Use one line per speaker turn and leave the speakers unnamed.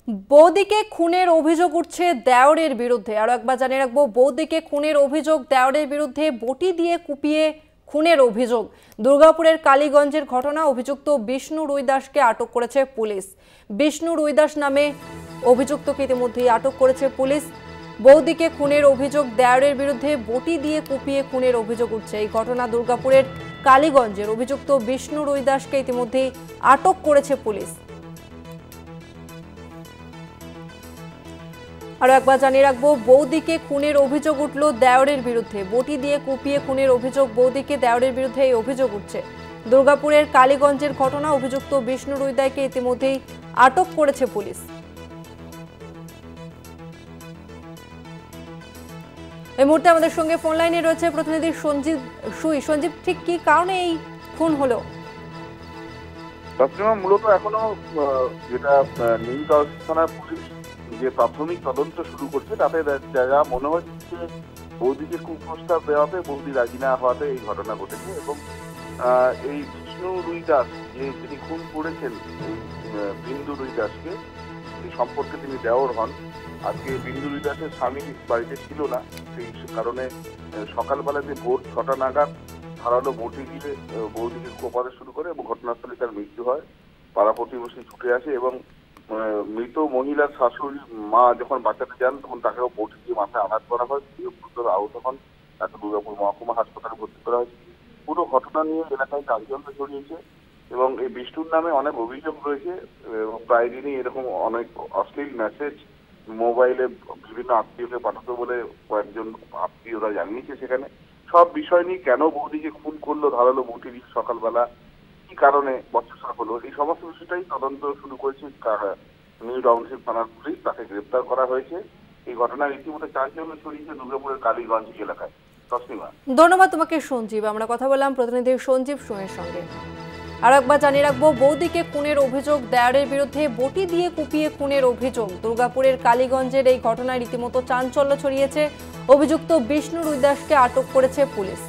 বৌদিকে খুনের অভিযোগ উঠছে দেওরের বিরুদ্ধে। আরো একবার জানিয়ে রাখবো, বৌদিকে খুনের অভিযোগ দেওরের বিরুদ্ধে, বটি দিয়ে কুপিয়ে খুনের অভিযোগ। দুর্গাপুরের কালীগঞ্জের ঘটনা। অভিযুক্ত বিষ্ণু রুইদাসকে আটক করেছে পুলিশ। বিষ্ণু রুইদাস নামে অভিযুক্তকে ইতিমধ্যেই আটক করেছে পুলিশ। বৌদিকে খুনের অভিযোগ দেওরের বিরুদ্ধে, বটি দিয়ে কুপিয়ে খুনের অভিযোগ উঠছে। এই ঘটনা দুর্গাপুরের কালীগঞ্জের। অভিযুক্ত বিষ্ণু রুইদাসকে ইতিমধ্যেই আটক করেছে পুলিশ। আরো একবার জানিয়ে রাখবো, বৌদিকে খুনের অভিযোগ উঠল দেওরের বিরুদ্ধে, বটি দিয়ে কুপিয়ে খুনের অভিযোগ বৌদিকে, দেওরের বিরুদ্ধে এই অভিযোগ উঠছে। দুর্গাপুরের কালীগঞ্জের ঘটনা। অভিযুক্ত বিষ্ণু রুইদাসকে ইতিমধ্যেই আটক করেছে পুলিশ। এই মুহূর্তে আমাদের সঙ্গে ফোন লাইনে রয়েছে প্রতিনিধি সঞ্জীব সুই। সঞ্জীব, ঠিক কি কারণে এই খুন হলো?
মূলত এখনো যেটা নিউ থানার পুলিশ যে প্রাথমিক তদন্ত শুরু করছে, তাতে যা মনে হচ্ছে বৌদিকে কুপ্রস্তাব দেওয়াতে, বৌদি রাজি না হওয়াতে এই ঘটনা ঘটেছে। এবং এই বিষ্ণু রুইদাস যিনি খুন করেছেন এই বিন্দু রুইদাসকে, এই সম্পর্কে তিনি দেওর হন। আজকে বিন্দু রুইদাসের স্বামী বাড়িতে ছিল না, সেই কারণে সকালবেলা যে ভোর 6টা নাগাদ ধারালো বটি দিয়ে বৌদিকে কোপাতে শুরু করে এবং ঘটনাস্থলে তার মৃত্যু হয়। পাড়া প্রতিবেশী ছুটে আসে এবং মৃত মহিলার শাশুড়ি মা যখন বাঁচাতে যান, তখন তাকেও বটি দিয়ে মাথায় আঘাত করা হয়। গুরুতর আহত হন, তাকে দুর্গাপুর মহকুমা হাসপাতালে ভর্তি করা হয়েছে। পুরো ঘটনা নিয়ে এলাকায় চাঞ্চল্য ছড়িয়েছে এবং এই বিষ্ণুর নামে অনেক অভিযোগ রয়েছে। প্রায় দিনই এরকম অনেক অশ্লীল মেসেজ মোবাইলে বিভিন্ন আত্মীয়কে পাঠাতো বলে কয়েকজন আত্মীয়রা জানিয়েছে। সেখানে সব বিষয় নিয়ে কেন বৌদিকে খুন করলো ধারালো বটি দিয়ে সকালবেলা, কি কারণে বচসা হলো, এই সমস্ত বিষয়টাই তদন্ত শুরু করেছে নিউ টাউনশিপ থানার পুলিশ। তাকে গ্রেপ্তার করা হয়েছে। এই ঘটনার ইতিমধ্যে চাঞ্চল্য ছড়িয়েছে দুর্গাপুরের কালীগঞ্জ এলাকায়। তসলিমা,
ধন্যবাদ তোমাকে সঞ্জীব। আমরা কথা বললাম প্রতিনিধি সঞ্জীব সুয়ের সঙ্গে। আর একবার জানিয়ে রাখবো, বৌদিকে খুনের অভিযোগ দেওরের বিরুদ্ধে, বটি দিয়ে কুপিয়ে খুনের অভিযোগ। দুর্গাপুরের কালীগঞ্জের এই ঘটনায় রীতিমতো চাঞ্চল্য ছড়িয়েছে। অভিযুক্ত বিষ্ণু রুইদাসকে আটক করেছে পুলিশ।